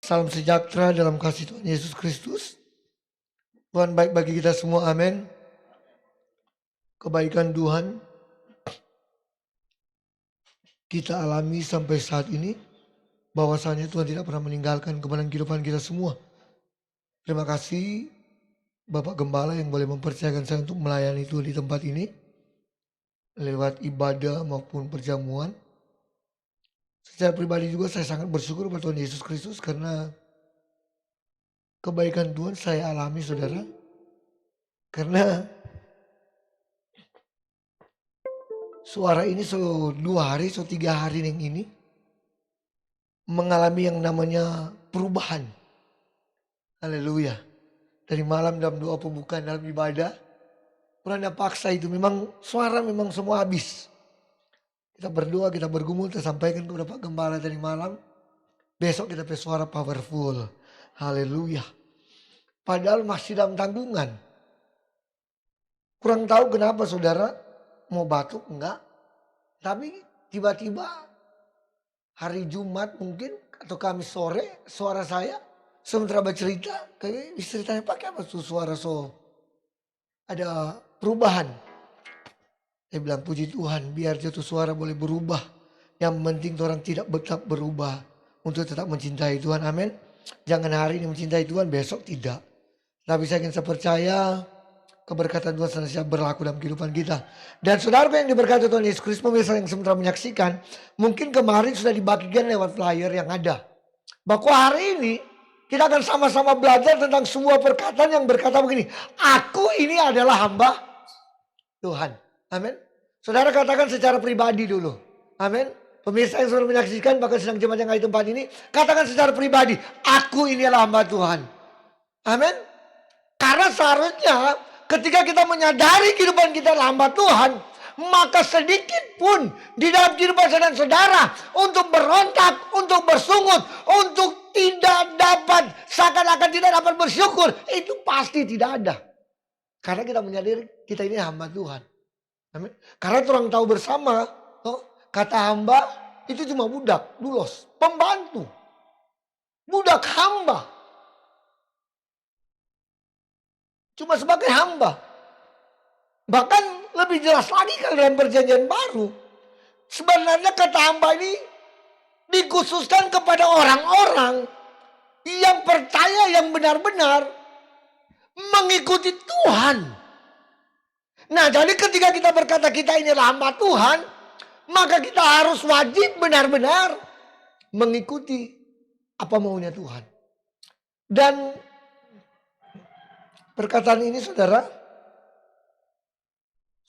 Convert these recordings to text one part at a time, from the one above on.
Salam sejahtera dalam kasih Tuhan Yesus Kristus. Tuhan baik bagi kita semua, amin. Kebaikan Tuhan kita alami sampai saat ini. Bahwasanya Tuhan tidak pernah meninggalkan kehidupan kita semua. Terima kasih Bapak Gembala yang boleh mempercayakan saya untuk melayani Tuhan di tempat ini. Lewat ibadah maupun perjamuan. Secara pribadi juga saya sangat bersyukur kepada Tuhan Yesus Kristus karena kebaikan Tuhan saya alami, saudara. Karena suara ini 2 hari, 3 hari yang ini mengalami yang namanya perubahan. Haleluya. Dari malam dalam doa pembukaan dalam ibadah, pernah paksa itu memang suara memang semua habis. Kita berdoa, kita bergumul, kita sampaikan kepada Pak Gembala dari malam. Besok kita pakai suara powerful. Haleluya. Padahal masih dalam tanggungan. Kurang tahu kenapa saudara mau batuk enggak. Tapi tiba-tiba hari Jumat mungkin atau Kamis sore suara saya sementara bercerita kayak ceritanya pakai apa tuh suara ada perubahan. Saya bilang puji Tuhan biar jatuh suara boleh berubah. Yang penting orang tidak tetap berubah untuk tetap mencintai Tuhan, amin. Jangan hari ini mencintai Tuhan besok tidak. Tapi saya ingin percaya keberkatan Tuhan senantiasa berlaku dalam kehidupan kita. Dan saudara yang diberkati Tuhan Yesus Kristus, pemirsa yang sementara menyaksikan, mungkin kemarin sudah dibagikan lewat flyer yang ada. Bahwa hari ini kita akan sama-sama belajar tentang sebuah perkataan yang berkata begini. Aku ini adalah hamba Tuhan. Amin. Saudara katakan secara pribadi dulu. Amin. Pemirsa yang sudah menyaksikan bahkan sedang jemaat yang ada di tempat ini. Katakan secara pribadi. Aku ini adalah hamba Tuhan. Amin. Karena seharusnya ketika kita menyadari kehidupan kita adalah hamba Tuhan. Maka sedikit pun di dalam kehidupan saya dan saudara. Untuk berontak, untuk bersungut, untuk tidak dapat, seakan-akan tidak dapat bersyukur. Itu pasti tidak ada. Karena kita menyadari kita ini hamba Tuhan. Amin. Karena orang tahu bersama, kata hamba itu cuma budak, dulos, pembantu. Budak hamba. Cuma sebagai hamba. Bahkan lebih jelas lagi kalau dalam perjanjian baru. Sebenarnya kata hamba ini dikhususkan kepada orang-orang yang percaya yang benar-benar mengikuti Tuhan. Nah jadi ketika kita berkata kita ini adalah hamba Tuhan, maka kita harus wajib benar-benar mengikuti apa maunya Tuhan. Dan perkataan ini saudara,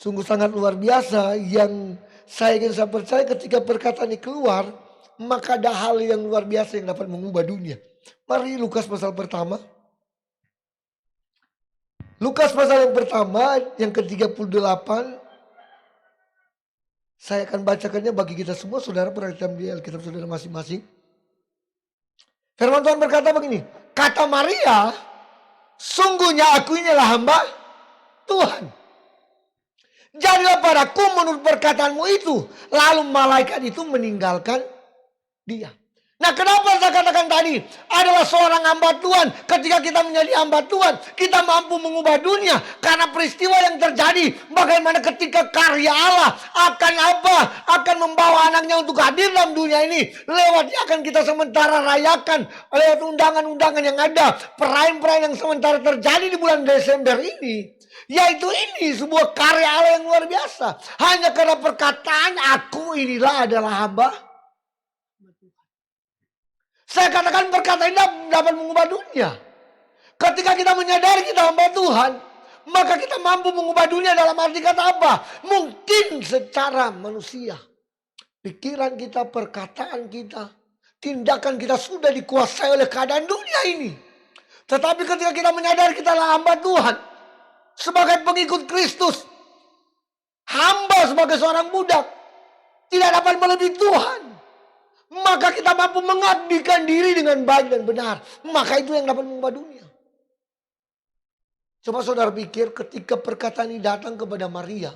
sungguh sangat luar biasa yang saya percaya ketika perkataan ini keluar, maka ada hal yang luar biasa yang dapat mengubah dunia. Mari Lukas pasal pertama. Lukas pasal yang pertama yang ke-38. Saya akan bacakannya bagi kita semua. Saudara perhatikan di Alkitab saudara masing-masing. Firman Tuhan berkata begini. Kata Maria, sungguhnya aku ini adalah hamba Tuhan. Jadilah padaku menurut perkataanmu itu. Lalu malaikat itu meninggalkan dia. Nah kenapa saya katakan tadi adalah seorang hamba Tuhan. Ketika kita menjadi hamba Tuhan, kita mampu mengubah dunia. Karena peristiwa yang terjadi, bagaimana ketika karya Allah akan apa? Akan membawa anaknya untuk hadir dalam dunia ini. Lewatnya akan kita sementara rayakan. Lewat undangan-undangan yang ada. Perayaan-perayaan yang sementara terjadi di bulan Desember ini. Yaitu ini sebuah karya Allah yang luar biasa. Hanya karena perkataan aku inilah adalah hamba. Saya katakan perkataan ini dapat mengubah dunia. Ketika kita menyadari kita hamba Tuhan, maka kita mampu mengubah dunia dalam arti kata apa? Mungkin secara manusia. Pikiran kita, perkataan kita, tindakan kita sudah dikuasai oleh keadaan dunia ini. Tetapi ketika kita menyadari kita adalah hamba Tuhan, sebagai pengikut Kristus, hamba sebagai seorang budak, tidak dapat melebihi Tuhan. Maka kita mampu mengabdikan diri dengan baik dan benar. Maka itu yang dapat mengubah dunia. Coba saudara pikir ketika perkataan ini datang kepada Maria.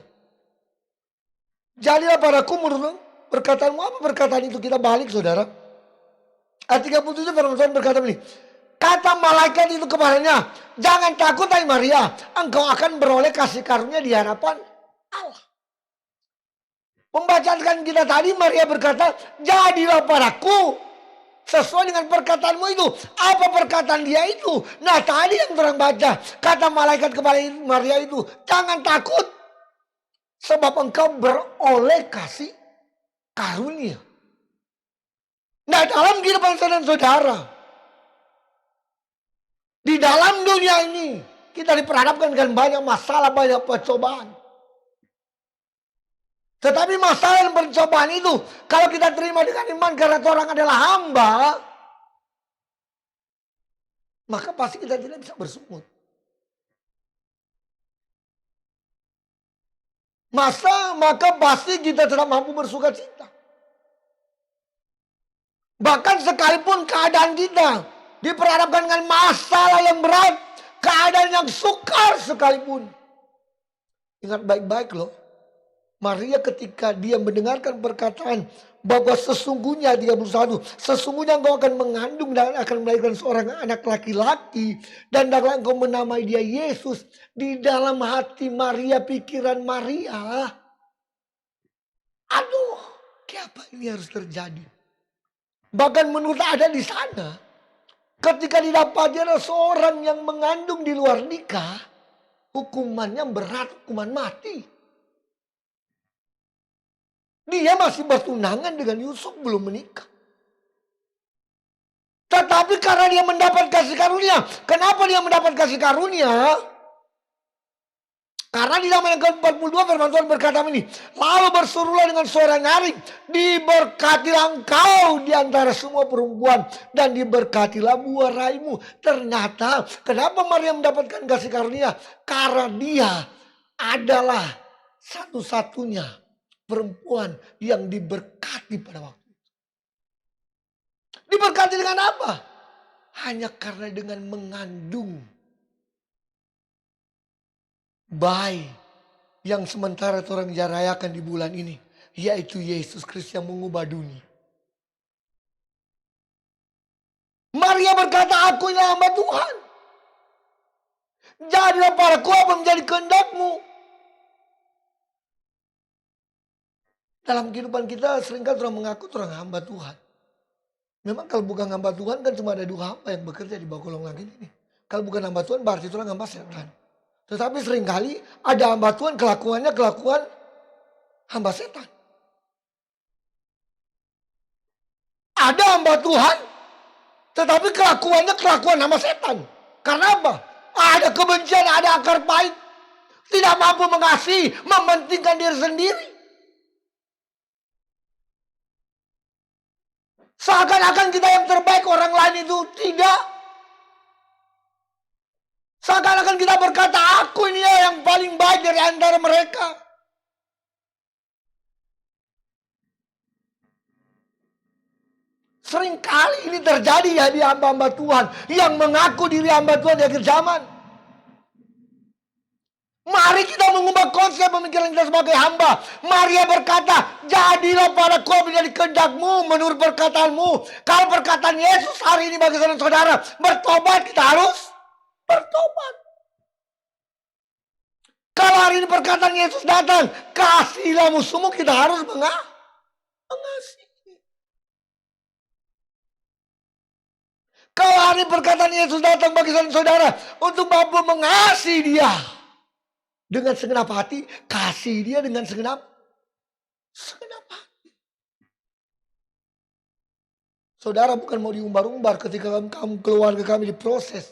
Jadilah padaku menurut perkataanmu, apa perkataan itu? Kita balik saudara. Ayat 37 firman Tuhan berkata begini. Kata malaikat itu kepadanya, jangan takut hai Maria, engkau akan beroleh kasih karunia di hadapan Allah. Pembacaan kita tadi Maria berkata, jadilah padaku sesuai dengan perkataanmu itu. Apa perkataan dia itu? Nah tadi yang orang baca, kata malaikat kepada Maria itu, jangan takut. Sebab engkau beroleh kasih karunia. Nah dalam kehidupan saudara, di dalam dunia ini kita diperhadapkan dengan banyak masalah, banyak percobaan. Tetapi masalah dan percobaan itu kalau kita terima dengan iman karena orang adalah hamba, maka pasti kita tidak bisa bersungut. Maka pasti kita tidak mampu bersuka cita. Bahkan sekalipun keadaan kita diperhadapkan dengan masalah yang berat, keadaan yang sukar sekalipun. Ingat baik-baik loh. Maria ketika dia mendengarkan perkataan bahwa sesungguhnya 31, sesungguhnya engkau akan mengandung dan akan melahirkan seorang anak laki-laki dan engkau menamai dia Yesus. Di dalam hati Maria, pikiran Maria, aduh, apa ini harus terjadi? Bahkan menurut ada di sana, ketika didapati ada seorang yang mengandung di luar nikah, hukumannya berat, hukuman mati. Dia masih bertunangan dengan Yusuf, belum menikah. Tetapi karena dia mendapat kasih karunia. Kenapa dia mendapat kasih karunia? Karena di dalam yang ke-42 firman Tuhan berkata ini. Lalu berserulah dengan suara nyaring. Diberkatilah engkau di antara semua perempuan. Dan diberkatilah buah rahimmu. Ternyata kenapa Maria mendapatkan kasih karunia? Karena dia adalah satu-satunya perempuan yang diberkati pada waktu itu. Diberkati dengan apa? Hanya karena dengan mengandung bayi yang sementara orang rayakan di bulan ini, yaitu Yesus Kristus yang mengubah dunia. Maria berkata, aku ini hamba Tuhan. Jadilah padaku apa menjadi kehendakmu. Dalam kehidupan kita seringkali orang mengaku orang hamba Tuhan. Memang kalau bukan hamba Tuhan kan cuma ada 2 hamba yang bekerja di bawah kolong langit ini. Kalau bukan hamba Tuhan berarti orang hamba setan. Tetapi seringkali ada hamba Tuhan kelakuannya kelakuan hamba setan. Ada hamba Tuhan tetapi kelakuannya kelakuan hamba setan. Karena apa? Ada kebencian, ada akar pahit. Tidak mampu mengasihi, mementingkan diri sendiri. Seakan-akan kita yang terbaik, orang lain itu tidak. Seakan-akan kita berkata, aku ini yang paling baik dari antara mereka. Seringkali ini terjadi ya di hamba-hamba Tuhan yang mengaku diri hamba Tuhan di akhir zaman. Mari kita mengubah konsep pemikiran kita sebagai hamba. Maria berkata, jadilah padaku menjadi kehendakmu menurut perkataanmu. Kalau perkataan Yesus hari ini bagi saudara bertobat, kita harus bertobat. Kalau hari ini perkataan Yesus datang, kasihilah musuhmu, kita harus mengasihi. Kalau hari ini perkataan Yesus datang bagi saudara untuk mampu mengasihi dia dengan segenap hati, kasih dia dengan segenap hati. Saudara bukan mau diumbar-umbar ketika kamu keluarga kami diproses.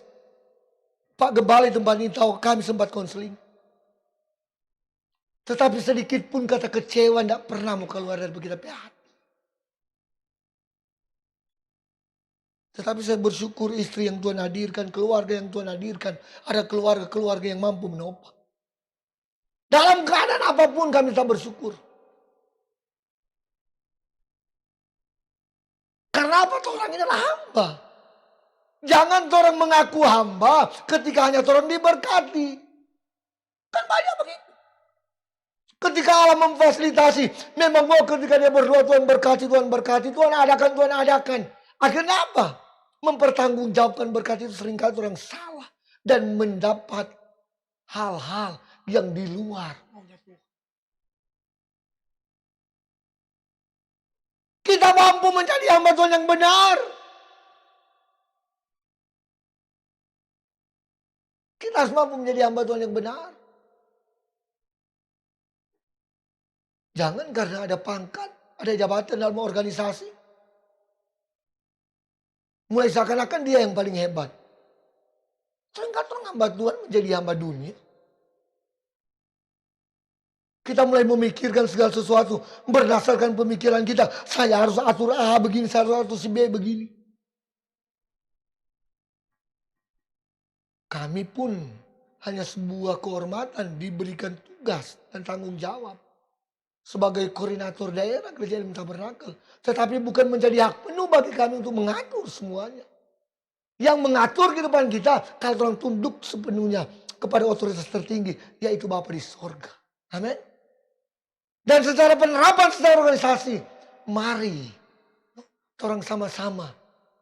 Pak Gembala tempat ini tahu kami sempat konseling. Tetapi sedikit pun kata kecewa tidak pernah mau keluar dari kita hati. Tetapi saya bersyukur istri yang Tuhan hadirkan, keluarga yang Tuhan hadirkan. Ada keluarga-keluarga yang mampu menopang. Dalam keadaan apapun kami tak bersyukur. Karena apa? Orang ini adalah hamba. Jangan orang mengaku hamba ketika hanya orang diberkati. Kan banyak begitu. Ketika Allah memfasilitasi. Memang ketika dia berdoa Tuhan berkati, Tuhan berkati. Tuhan adakan, Tuhan adakan. Akhirnya apa? Mempertanggungjawabkan berkat itu seringkali orang salah. Dan mendapat hal-hal yang di luar maunya Tuhan. Kita mampu menjadi hamba Tuhan yang benar. Kita harus mampu menjadi hamba Tuhan yang benar. Jangan karena ada pangkat, ada jabatan dalam organisasi. Mulai seakan-akan dia yang paling hebat. Seringkali orang hamba Tuhan menjadi hamba dunia. Kita mulai memikirkan segala sesuatu berdasarkan pemikiran kita. Saya harus atur A begini, saya harus atur si B begini. Kami pun hanya sebuah kehormatan diberikan tugas dan tanggung jawab. Sebagai koordinator daerah Gereja Elim Tabernakel. Tetapi bukan menjadi hak penuh bagi kami untuk mengatur semuanya. Yang mengatur kehidupan kita kalau orang tunduk sepenuhnya kepada otoritas tertinggi. Yaitu Bapa di sorga. Amin. Dan secara penerapan secara organisasi. Mari orang sama-sama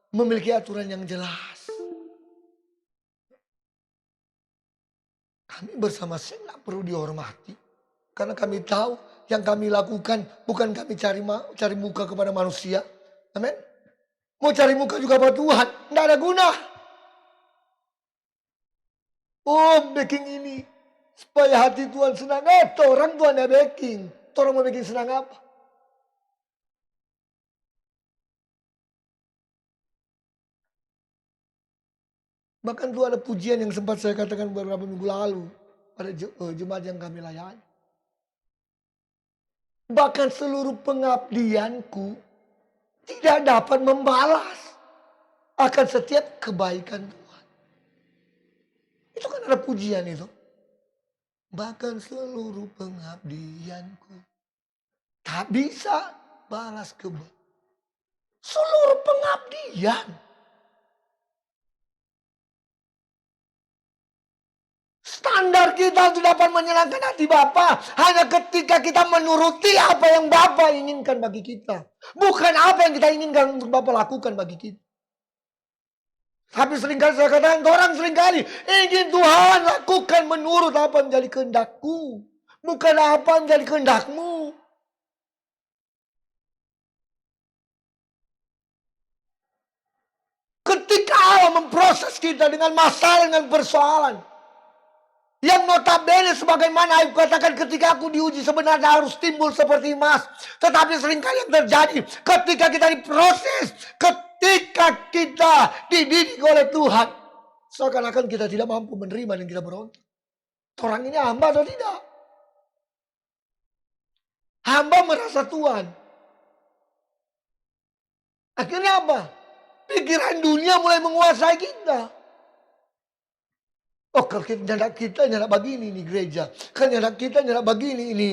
memiliki aturan yang jelas. Kami bersama-sama tidak perlu dihormati. Karena kami tahu yang kami lakukan bukan kami cari muka kepada manusia. Amin. Mau cari muka juga buat Tuhan. Tidak ada guna. Oh backing ini. Supaya hati Tuhan senang. Orang Tuhan ada backing. Orang mau bikin senang apa? Bahkan tuh ada pujian yang sempat saya katakan beberapa minggu lalu. Pada Jumat yang kami layani. Bahkan seluruh pengabdianku tidak dapat membalas akan setiap kebaikan Tuhan. Itu kan ada pujian itu. Bahkan seluruh pengabdianku tak bisa balas kebaikan. Seluruh pengabdian. Standar kita untuk dapat menyenangkan hati Bapa hanya ketika kita menuruti apa yang Bapa inginkan bagi kita. Bukan apa yang kita inginkan untuk Bapa lakukan bagi kita. Tapi seringkali saya katakan, orang seringkali ingin Tuhan lakukan menurut apa yang menjadi kehendakku. Bukan apa yang menjadi kehendakmu. Ketika Allah memproses kita dengan masalah, dengan persoalan. Yang notabene sebagaimana Ayub katakan ketika aku diuji sebenarnya harus timbul seperti emas. Tetapi seringkali yang terjadi ketika kita diproses. Ketika kita dididik oleh Tuhan. Seakan-akan kita tidak mampu menerima dan kita berontak. Orang ini hamba atau tidak? Hamba merasa Tuhan. Akhirnya apa? Pikiran dunia mulai menguasai kita. Oh kalau kita nyadak begini nih gereja. Kan kita nyadak begini ini.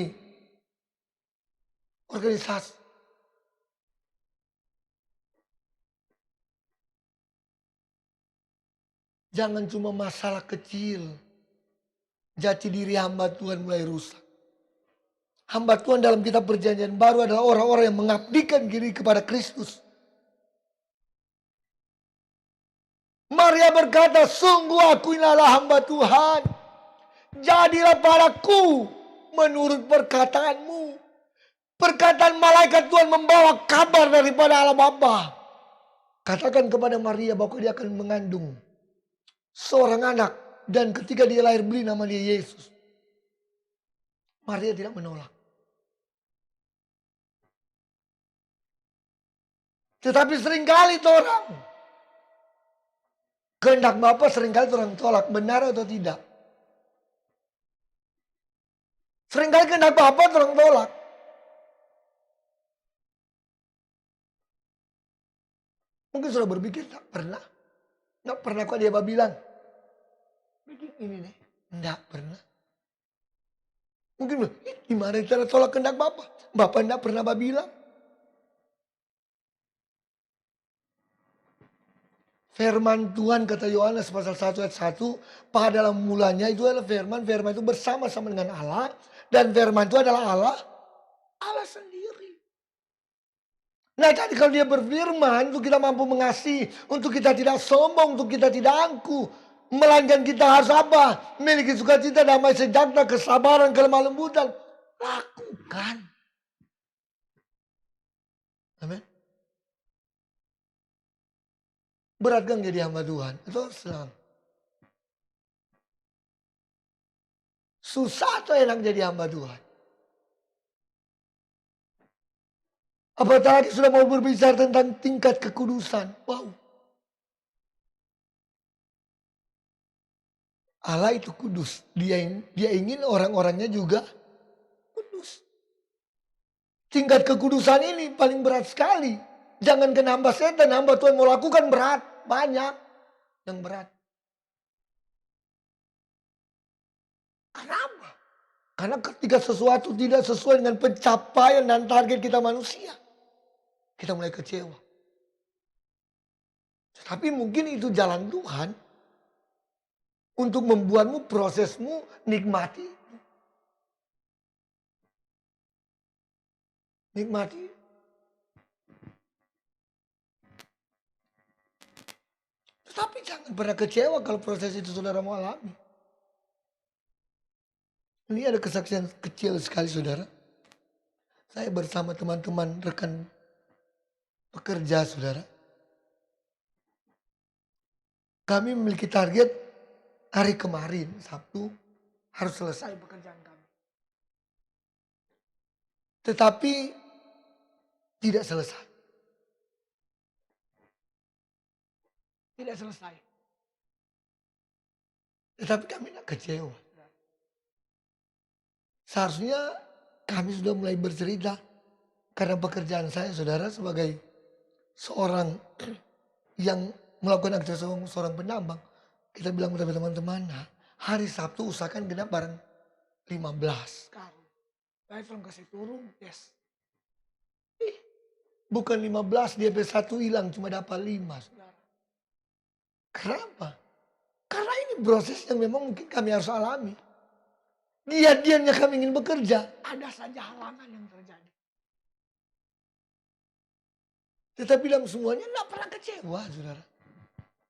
Organisasi. Jangan cuma masalah kecil. Jati diri hamba Tuhan mulai rusak. Hamba Tuhan dalam kitab perjanjian baru adalah orang-orang yang mengabdikan diri kepada Kristus. Maria berkata, sungguh aku inilah hamba Tuhan. Jadilah padaku menurut perkataanmu. Perkataan malaikat Tuhan membawa kabar daripada Allah Bapa. Katakan kepada Maria bahwa dia akan mengandung seorang anak. Dan ketika dia lahir beri nama dia Yesus. Maria tidak menolak. Tetapi seringkali orang. Kehendak Bapa seringkali orang tolak. Benar atau tidak? Seringkali kehendak Bapa orang tolak. Mungkin sudah berpikir, tak pernah. Tak pernah kok dia bilang. Ini nih, enggak pernah. Mungkin gimana cara tolak kehendak Bapa? Bapa enggak pernah bilang. Firman Tuhan kata Yohanes pasal 1 ayat 1. Pada dalam mulanya itu adalah firman. Firman itu bersama-sama dengan Allah. Dan firman itu adalah Allah sendiri. Nah tadi kalau dia berfirman untuk kita mampu mengasihi, untuk kita tidak sombong, untuk kita tidak angkuh. Melainkan kita harus apa? Memiliki sukacita, damai sejahtera, kesabaran, kelemah lembutan. Lakukan. Amin. Berat kan jadi hamba Tuhan? Itu senang. Susah atau enak jadi hamba Tuhan? Apalagi sudah mau berbicara tentang tingkat kekudusan. Wow. Allah itu kudus. Dia ingin orang-orangnya juga kudus. Tingkat kekudusan ini paling berat sekali. Jangan kena hamba setan, hamba Tuhan mau lakukan berat. Banyak yang berat. Kenapa? Karena ketika sesuatu tidak sesuai dengan pencapaian dan target kita manusia. Kita mulai kecewa. Tapi mungkin itu jalan Tuhan. Untuk membuatmu, prosesmu nikmati. Nikmati. Tetapi jangan pernah kecewa kalau proses itu saudara mau alami. Ini ada kesaksian kecil sekali saudara. Saya bersama teman-teman rekan pekerja saudara. Kami memiliki target hari kemarin Sabtu harus selesai pekerjaan kami. Tetapi tidak selesai. Tidak selesai. Tetapi kami tidak kecewa. Seharusnya kami sudah mulai bercerita. Karena pekerjaan saya saudara sebagai seorang yang melakukan aktivitas seorang penambang. Kita bilang kepada teman-teman, nah, hari Sabtu usahakan genap bareng 15 karung. Saya tolong kasih turun, yes. Bukan 15, dia satu hilang cuma dapat 5 saudara. Kenapa? Karena ini proses yang memang mungkin kami harus alami. Diam-diamnya kami ingin bekerja, ada saja halangan yang terjadi. Tetapi dalam semuanya tidak pernah kecewa, saudara.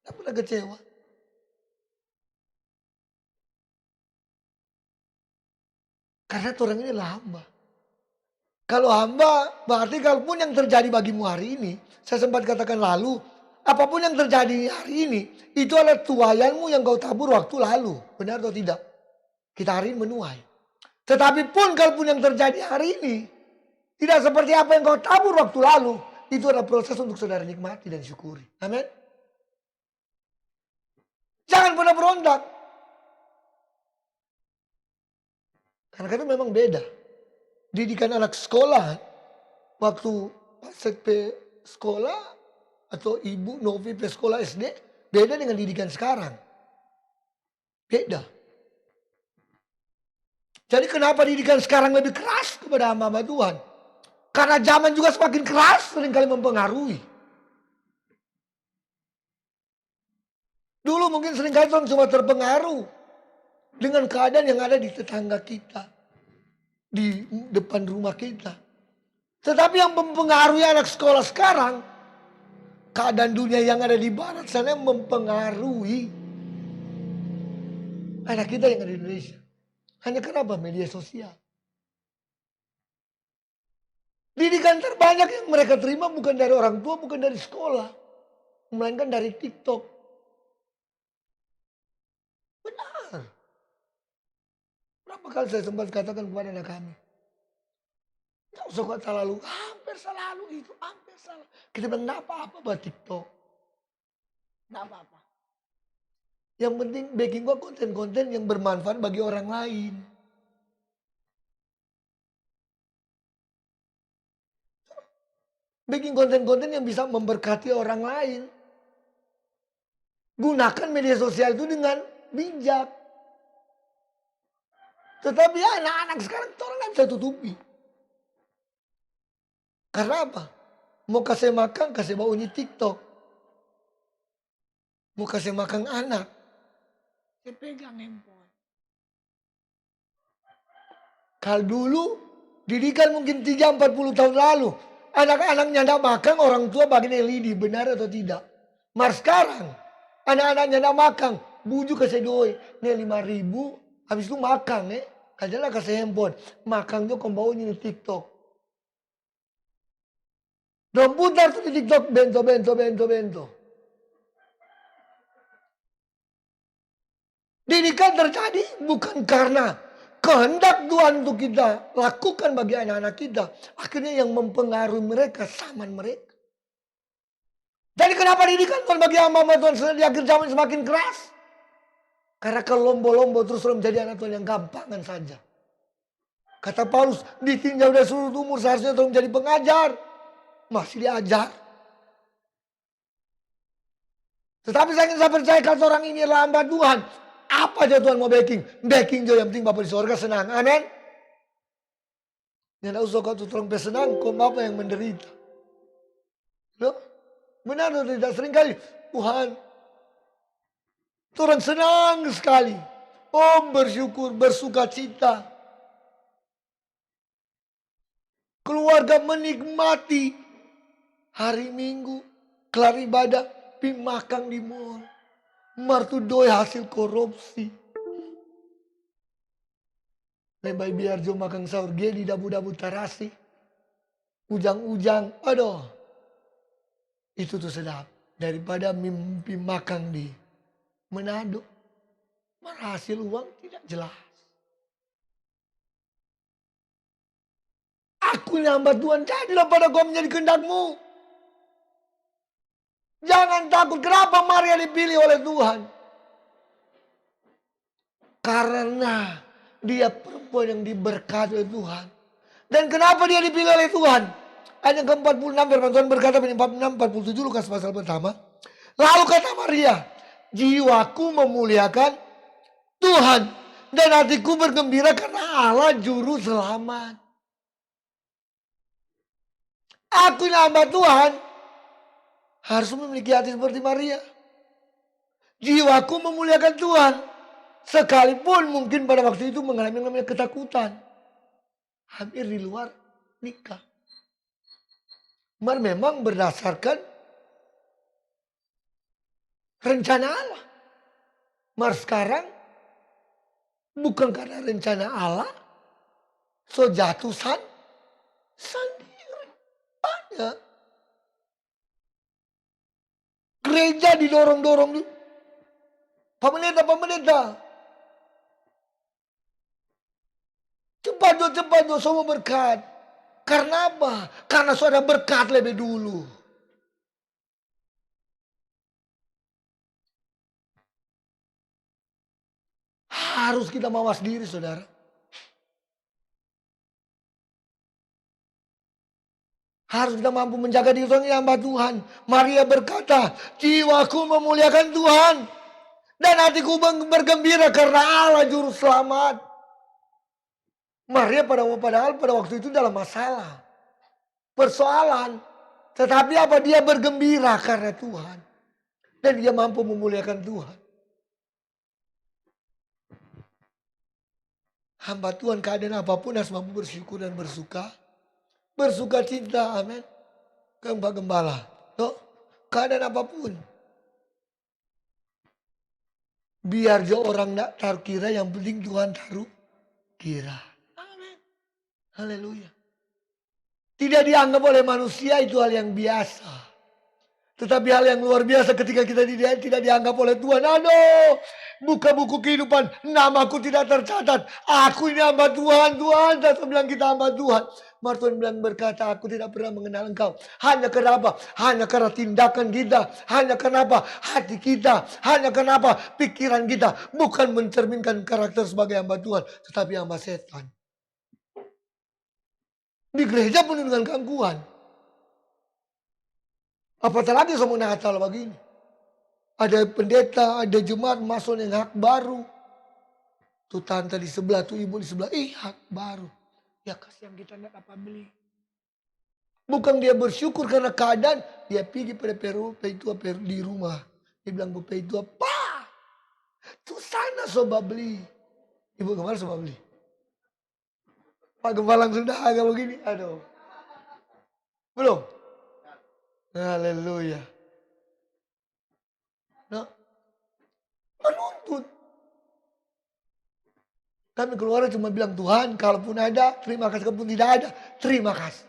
Tidak pernah kecewa. Karena orang ini adalah hamba. Kalau hamba, berarti kalaupun yang terjadi bagimu hari ini, saya sempat katakan lalu, apapun yang terjadi hari ini, itu adalah tuaianmu yang kau tabur waktu lalu. Benar atau tidak? Kita hari ini menuai. Tetapi pun kalaupun yang terjadi hari ini, tidak seperti apa yang kau tabur waktu lalu, itu adalah proses untuk saudara nikmati dan syukuri. Amin. Jangan pernah berontak. Karena itu memang beda. Didikan anak sekolah, waktu Pak sekolah, atau ibu Novi sekolah SD, beda dengan didikan sekarang. Beda. Jadi kenapa didikan sekarang lebih keras kepada hamba Tuhan? Karena zaman juga semakin keras seringkali mempengaruhi. Dulu mungkin seringkali orang cuma terpengaruh dengan keadaan yang ada di tetangga kita. Di depan rumah kita. Tetapi yang mempengaruhi anak sekolah sekarang, keadaan dunia yang ada di barat sana mempengaruhi anak kita yang ada di Indonesia. Hanya kenapa? Media sosial. Didikan terbanyak yang mereka terima bukan dari orang tua, bukan dari sekolah. Melainkan dari TikTok. Benar. Berapa kali saya sempat katakan kepada anak kami. Tidak usah kau selalu, hampir selalu itu, hampir salah. Kita bilang, tidak apa-apa buat TikTok. Tidak apa-apa. Yang penting baking gua konten-konten yang bermanfaat bagi orang lain. Bikin konten-konten yang bisa memberkati orang lain. Gunakan media sosial itu dengan bijak. Tetapi anak-anak sekarang orang nggak bisa tutupi. Karena apa? Mau kasih makan, kasih baunya TikTok. Mau kasih makan anak, saya pegang handphone. Kalau dulu, didikan mungkin 30-40 tahun lalu. anak-anaknya tidak makan, orang tua bagian lidi, benar atau tidak? Mar sekarang, anak-anaknya tidak makan, bujuk kasih doi, nih 5.000, habis itu makan, kajalah kasih handphone, makan tuh kembali ini TikTok. Dan putar tuh di TikTok, bento. Didikan terjadi bukan karena kehendak Tuhan untuk kita lakukan bagi anak-anak kita. Akhirnya yang mempengaruhi mereka, saman mereka. Jadi kenapa didikan Tuhan bagi hamba Tuhan di akhir zaman semakin keras? Karena kalau lombo-lombo terus menjadi anak Tuhan yang gampangan saja. Kata Paulus, ditinjau dari seluruh umur seharusnya terus menjadi pengajar. Masih diajar. Tetapi saya percaya kata orang ini adalah hamba Tuhan. Apa aja Tuhan mau backing? Backing juga yang penting Bapak di surga senang. Amin. Yang usah kau tuh terang senang, kau Bapak yang menderita. Loh? Benar atau tidak? Seringkali Tuhan, Tuhan senang sekali. Oh bersyukur, bersuka cita. Keluarga menikmati hari Minggu, kelar ibadah, pi makan di mall. Martu doi hasil korupsi. Lebay biar jo makan sahur dia di dabu-dabu tarasi. Ujang-ujang, aduh. Itu tuh sedap. Daripada mimpi makan di Manado. Hasil uang tidak jelas. Aku yang hamba Tuhan, jadilah pada kau menjadi kehendakmu. Jangan takut. Kenapa Maria dipilih oleh Tuhan? Karena dia perempuan yang diberkati oleh Tuhan. Dan kenapa dia dipilih oleh Tuhan? Ayat yang ke-46 firman Tuhan berkata 46, 47 Lukas pasal pertama. Lalu kata Maria, jiwaku memuliakan Tuhan. Dan hatiku bergembira karena Allah juru selamat. Aku yang hamba Tuhan harus memiliki hati seperti Maria. Jiwaku memuliakan Tuhan. Sekalipun mungkin pada waktu itu mengalami namanya ketakutan. Hampir di luar nikah. Memang berdasarkan rencana Allah. Mar sekarang bukan karena rencana Allah. So jatuh sendiri. Banyak. Gereja didorong-dorong. Pemerintah. Cepat semua berkat. Karena apa? Karena saudara berkat lebih dulu. Harus kita mawas diri saudara. Harus kita mampu menjaga diri sebagai hamba Tuhan. Maria berkata, jiwaku memuliakan Tuhan. Dan hatiku bergembira karena Allah juru selamat. Maria padahal pada waktu itu dalam masalah. Persoalan. Tetapi apa dia bergembira karena Tuhan. Dan dia mampu memuliakan Tuhan. Hamba Tuhan keadaan apapun harus mampu bersyukur dan bersuka. Bersuka cinta, amin. Gembala. Keadaan apapun. Biar jo orang tak taruh kira, yang penting Tuhan taruh kira. Amin. Haleluya. Tidak dianggap oleh manusia itu hal yang biasa. Tetapi hal yang luar biasa ketika kita tidak dianggap oleh Tuhan. Aduh, buka buku kehidupan, namaku tidak tercatat. Aku ini hamba Tuhan, Tuhan bilang kita hamba Tuhan. Tuhan bilang berkata, aku tidak pernah mengenal engkau. Hanya kenapa? Hanya karena tindakan kita. Hanya kenapa? Hati kita. Hanya kenapa? Pikiran kita. Bukan mencerminkan karakter sebagai hamba Tuhan. Tetapi hamba setan. Di gereja penuh dengan gangguan. Apatah lagi sama Natal begini. Ada pendeta, ada jemaat masuk yang hak baru. Tuh tante di sebelah, tuh ibu di sebelah. Hak baru. Ya kasihan kita tidak apa beli. Bukan dia bersyukur karena keadaan. Dia pergi pada Petua di rumah. Dia bilang bu Petua, apa? Tuh sana soba beli. Ibu kemana soba beli? Pak Gembala langsung dah agak begini. Aduh. Belum? Haleluya. Nah, menuntut. Kami keluarga cuma bilang, Tuhan kalaupun ada, terima kasih. Kalaupun tidak ada, terima kasih.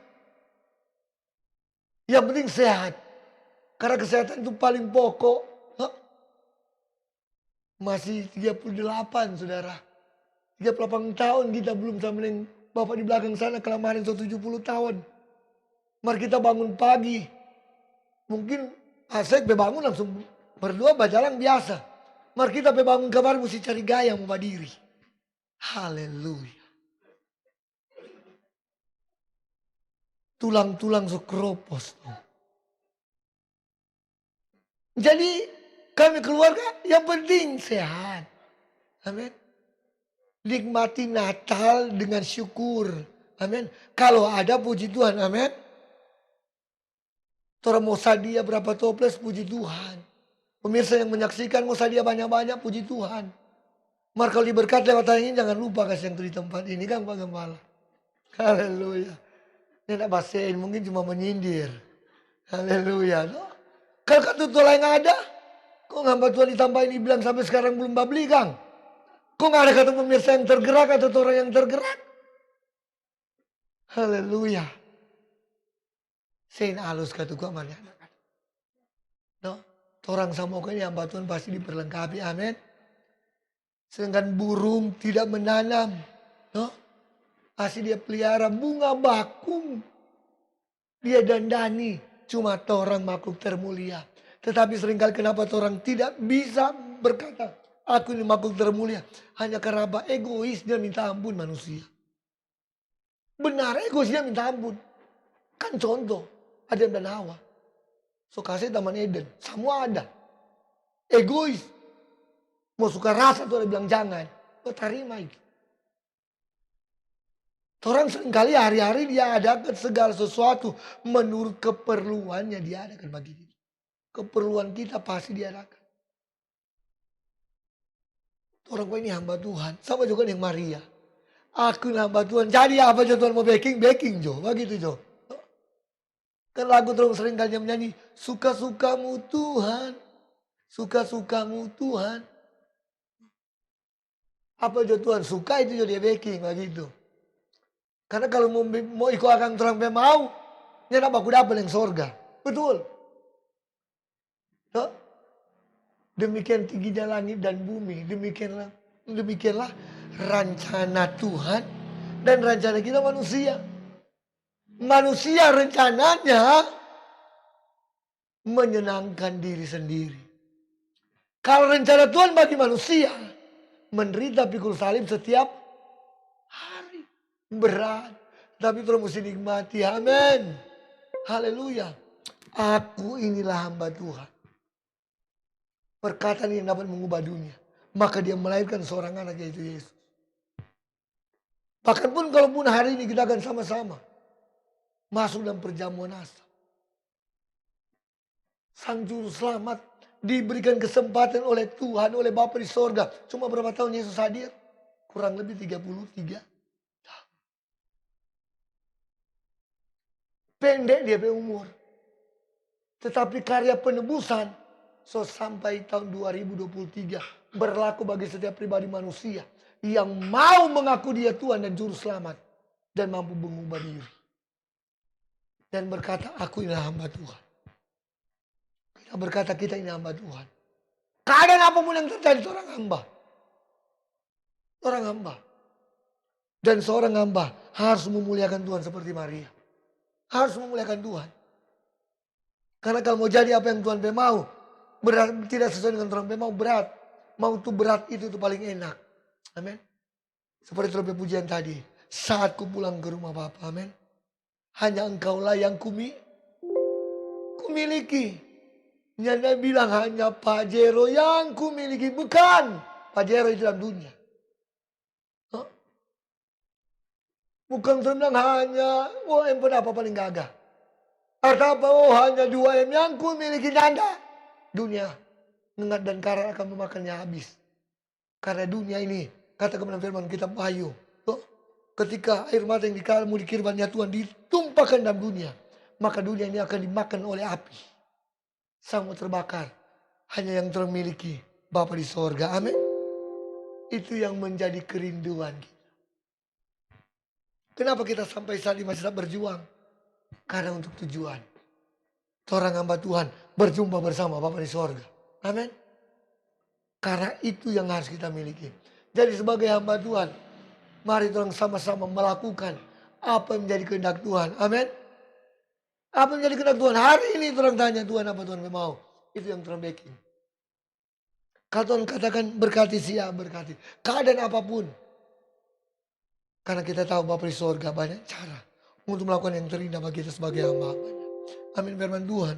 Yang penting sehat. Karena kesehatan itu paling pokok. Hah? Masih 38 saudara. 38 tahun kita belum sama dengan Bapak di belakang sana kelamaan 70 tahun. Mari kita bangun pagi. Mungkin Asek bangun langsung berdua bajalan biasa. Mari kita bangun kamar mesti cari gaya mau berdiri. Haleluya. Tulang-tulang sekropos. Jadi kami keluarga yang penting sehat. Amin. Nikmati Natal dengan syukur. Amin. Kalau ada puji Tuhan. Amin. Orang mau sadia berapa toples puji Tuhan. Pemirsa yang menyaksikan mau sadia banyak-banyak puji Tuhan. Mari kalau diberkat lewat ini jangan lupa kasih yang di tempat ini kan Pak Gembala. Haleluya. Ini tidak bahasain mungkin cuma menyindir. Haleluya. Kalau kata Tuhan lain ada. Kok hamba Tuhan ditambahin dibilang sampai sekarang belum beli Kang. Kok gak ada kata pemirsa yang tergerak atau orang yang tergerak. Haleluya. Sein alus kata gua mana. No, orang sama ini hamba Tuhan pasti diperlengkapi. Amin. Sedangkan burung tidak menanam. No, pasti dia pelihara bunga bakung. Dia dandani. Cuma orang makhluk termulia. Tetapi seringkali kenapa orang tidak bisa berkata. Aku ini makhluk termulia. Hanya karena apa? Egois dia minta ampun manusia. Benar egois dia minta ampun. Kan contoh. Adam dan Hawa. So kasih Taman Eden. Semua ada. Egois. Mau suka rasa tuh ada bilang jangan. Lo terima itu. Orang seringkali hari-hari dia adakan segala sesuatu. Menurut keperluannya dia adakan bagi diri. Keperluan kita pasti diadakan. Orang ini hamba Tuhan. Sama juga dengan Maria. Aku hamba Tuhan. Jadi apa aja Tuhan mau baking Jo. Begitu Jo. Kan lagu terus sering kali menyanyi. Suka-sukamu Tuhan. Suka-sukamu Tuhan. Apa aja Tuhan suka itu dia baking. Begitu. Karena kalau mau ikut akan terang mau. Dia aku dapat yang sorga. Betul. No? Demikian tingginya langit dan bumi. Demikianlah rencana Tuhan dan rencana kita manusia. Manusia rencananya menyenangkan diri sendiri. Kalau rencana Tuhan bagi manusia menderita pikul salib setiap hari. Berat. Tapi terus mesti nikmati. Amin. Haleluya. Aku inilah hamba Tuhan. Perkataan yang dapat mengubah dunia. Maka dia melahirkan seorang anak yaitu Yesus. Bahkan pun kalaupun hari ini kita akan sama-sama. Masuk dalam perjamuan asal. Sang Juru Selamat diberikan kesempatan oleh Tuhan, oleh Bapa di sorga. Cuma berapa tahun Yesus hadir? Kurang lebih 33 tahun. Pendek dia berumur. Tetapi karya penebusan sampai tahun 2023 berlaku bagi setiap pribadi manusia yang mau mengaku dia Tuhan dan Juru Selamat dan mampu mengubah diri dan berkata aku ini hamba Tuhan. Kita berkata kita ini hamba Tuhan. Keadaan apapun yang terjadi seorang hamba. Orang hamba. Dan seorang hamba harus memuliakan Tuhan seperti Maria. Harus memuliakan Tuhan. Karena kalau mau jadi apa yang Tuhan mau, berat, tidak sesuai dengan Tuhan mau berat. Mau itu berat itu paling enak. Amin. Seperti terlebih pujian tadi. Saat ku pulang ke rumah Bapa. Amin. Hanya engkaulah yang kumiliki. Nyanda bilang hanya Pajero yang kumiliki. Bukan. Pajero itu dalam dunia. Huh? Bukan bilang hanya OM apa paling gagah. Atau apa hanya 2M yang kumiliki Nyanda. Dunia. Nengat dan karat akan memakannya habis. Karena dunia ini, kata kebenaran firman kita payu. Ketika air mata yang mau dikirbannya Tuhan ditumpahkan dalam dunia. maka dunia ini akan dimakan oleh api. Sama terbakar. Hanya yang termiliki Bapa di sorga. Amin. Itu yang menjadi kerinduan kita. Kenapa kita sampai saat ini masih tetap berjuang? Karena untuk tujuan. Seorang hamba Tuhan berjumpa bersama Bapa di sorga. Amin. Karena itu yang harus kita miliki. Jadi sebagai hamba Tuhan, mari orang sama-sama melakukan apa yang menjadi kehendak Tuhan. Amin. Apa yang menjadi kehendak Tuhan? Hari ini orang tanya Tuhan apa Tuhan mau. Itu yang terbaik. Kalau Tuhan katakan berkati siap berkati. Keadaan apapun. Karena kita tahu Bapa di sorga banyak cara untuk melakukan yang terindah bagi kita sebagai hamba-hambanya. Amin firman Tuhan.